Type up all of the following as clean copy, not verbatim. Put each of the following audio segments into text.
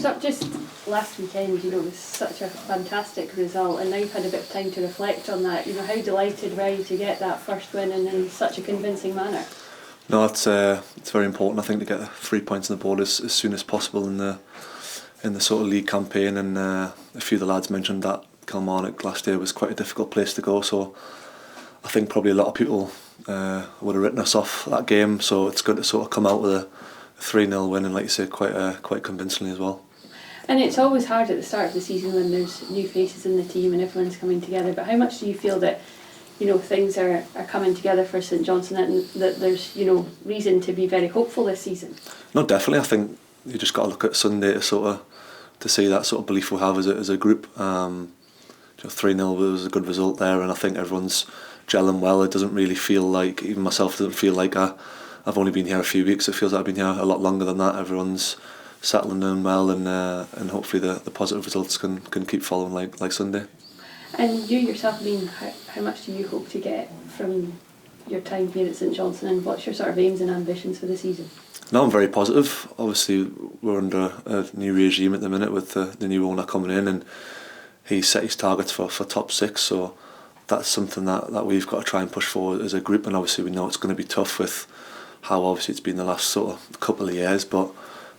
First up, just last weekend, it was such a fantastic result, and now you've had a bit of time to reflect on that. How delighted were you to get that first win and in such a convincing manner? No, it's very important, I think, to get 3 points on the board as soon as possible in the sort of league campaign. And a few of the lads mentioned that Kilmarnock last year was quite a difficult place to go, so I think probably a lot of people would have written us off that game. So it's good to sort of come out with a 3-0 win, and like you said, quite convincingly as well. And it's always hard at the start of the season when there's new faces in the team and everyone's coming together. But how much do you feel that things are coming together for St Johnstone, and that there's reason to be very hopeful this season? No, definitely. I think you just got to look at Sunday to see that sort of belief we have as a group. 3-0 was a good result there, and I think everyone's gelling well. It doesn't really feel like, even myself, doesn't feel like I've only been here a few weeks. It feels like I've been here a lot longer than that. Everyone's settling in well, and hopefully the positive results can keep following like Sunday. And you yourself, how much do you hope to get from your time here at St Johnstone, and what's your sort of aims and ambitions for the season? No, I'm very positive. Obviously, we're under a new regime at the minute with the new owner coming in, and he set his targets for top 6, so that's something that we've got to try and push forward as a group. And obviously we know it's going to be tough with how obviously it's been the last sort of couple of years, but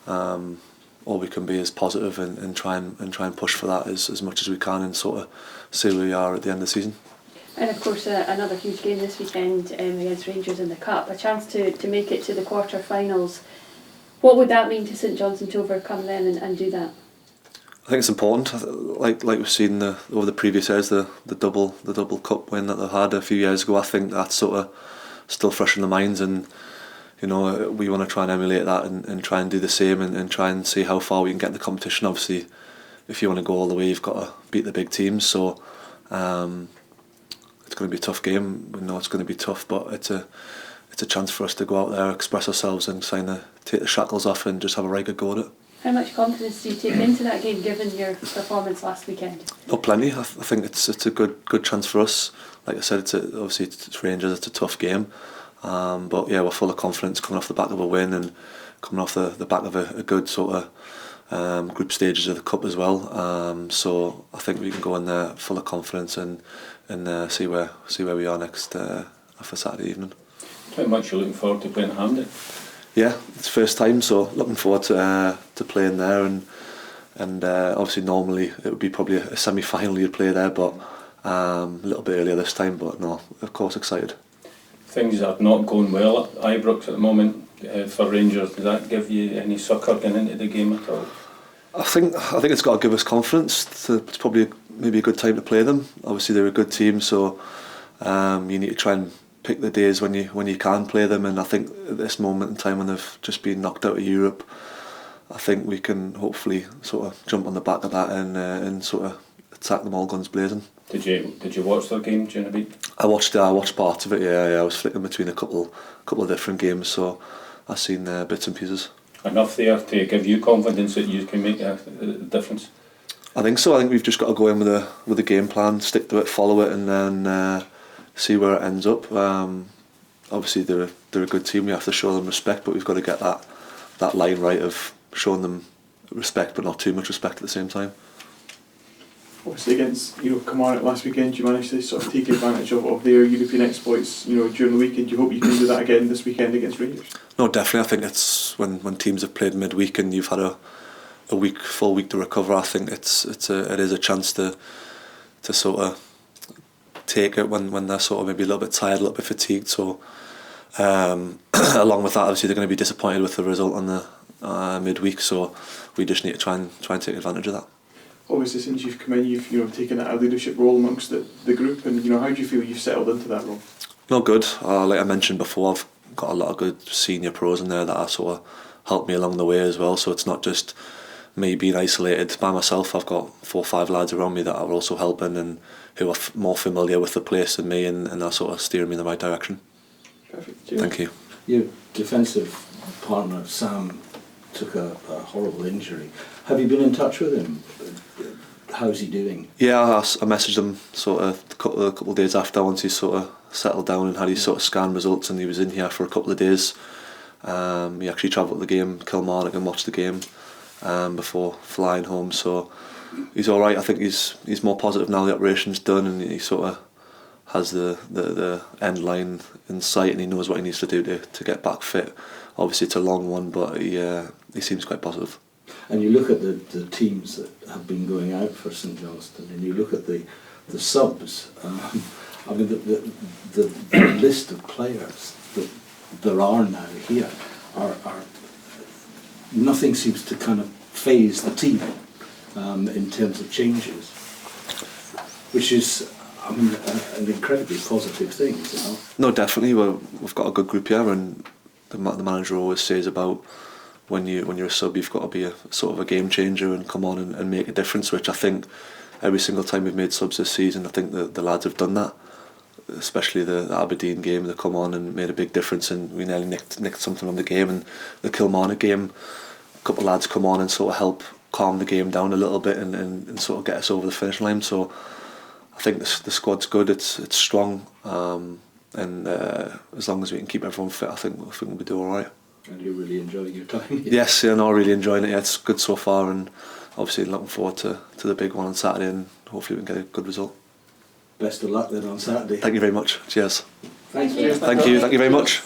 all we can be is positive and try and push for that as much as we can, and sort of see where we are at the end of the season. And of course another huge game this weekend against Rangers in the Cup, a chance to make it to the quarter-finals. What would that mean to St Johnstone to overcome them and do that? I think it's important. Like we've seen over the previous years, the double cup win that they had a few years ago. I think that's sort of still fresh in the minds, and we want to try and emulate that and try and do the same, and try and see how far we can get in the competition. Obviously, if you want to go all the way, you've got to beat the big teams. So it's going to be a tough game. We know it's going to be tough, but it's a chance for us to go out there, express ourselves, and try to take the shackles off and just have a right good go at it. How much confidence do you take into that game, given your performance last weekend? Oh, plenty. I think it's a good chance for us. Like I said, obviously it's Rangers. It's a tough game, but yeah, we're full of confidence coming off the back of a win, and coming off the back of a good sort of group stages of the cup as well. So I think we can go in there full of confidence and see where we are next for Saturday evening. How much you're looking forward to playing Hampden? Yeah, it's first time, so looking forward to playing there, and obviously normally it would be probably a semi-final you'd play there, but a little bit earlier this time. But no, of course excited. Things are not going well at Ibrox at the moment for Rangers. Does that give you any succour going into the game at all? I think it's got to give us confidence. It's probably maybe a good time to play them. Obviously they're a good team, so you need to try and pick the days when you can play them, and I think at this moment in time when they've just been knocked out of Europe, I think we can hopefully sort of jump on the back of that and sort of attack them all guns blazing. Did you watch their game during the week? I watched part of it. Yeah. I was flicking between a couple of different games, so I've seen bits and pieces. Enough there to give you confidence that you can make a difference? I think so. I think we've just got to go in with a game plan, stick to it, follow it, and then see where it ends up. Obviously they're a good team. We have to show them respect, but we've got to get that line right of showing them respect but not too much respect at the same time. Obviously against Kilmarnock last weekend, you managed to sort of take advantage of their European exploits during the week, and do you hope you can do that again this weekend against Rangers? No, definitely. I think it's when teams have played midweek and you've had a full week to recover. I think it is a chance to sort of take it when they're sort of maybe a little bit tired, a little bit fatigued. So along with that, obviously they're going to be disappointed with the result on the midweek. So we just need to try and take advantage of that. Obviously, since you've come in, you've taken a leadership role amongst the group, and how do you feel you've settled into that role? No, good. Like I mentioned before, I've got a lot of good senior pros in there that have sort of helped me along the way as well. So it's not just me being isolated by myself. I've got 4 or 5 lads around me that are also helping and who are more familiar with the place than me, and are sort of steering me in the right direction. Perfect. Cheers. Thank you. Your defensive partner Sam took a horrible injury. Have you been in touch with him? How's he doing? Yeah, I messaged him sort of a couple of days after, once he sort of settled down and had his sort of scan results, and he was in here for a couple of days. He actually travelled to the game, Kilmarnock, and watched the game. before flying home. So he's all right. I think he's more positive now the operation's done, and he sort of has the end line in sight, and he knows what he needs to do to get back fit. Obviously it's a long one, but he seems quite positive. And you look at the teams that have been going out for St Johnstone, and you look at the subs. I mean, the list of players that there are now here are nothing seems to kind of phase the team in terms of changes, which is, I mean, an incredibly positive thing, you know. No, definitely. We've got a good group here, and the manager always says about when you're a sub, you've got to be a sort of a game changer and come on and make a difference. Which I think every single time we've made subs this season, I think the lads have done that. Especially the Aberdeen game, they come on and made a big difference, and we nearly nicked something from the game. And the Kilmarnock game, a couple of lads come on and sort of help calm the game down a little bit and sort of get us over the finish line. So I think the squad's good. It's strong, and as long as we can keep everyone fit, I think we'll be doing all right. And you're really enjoying your time here. Yes, yeah, no, really enjoying it. Yeah, it's good so far, and obviously looking forward to the big one on Saturday, and hopefully we can get a good result. Best of luck then on Saturday. Thank you very much. Cheers. Thanks. Thank you. Thank you very much.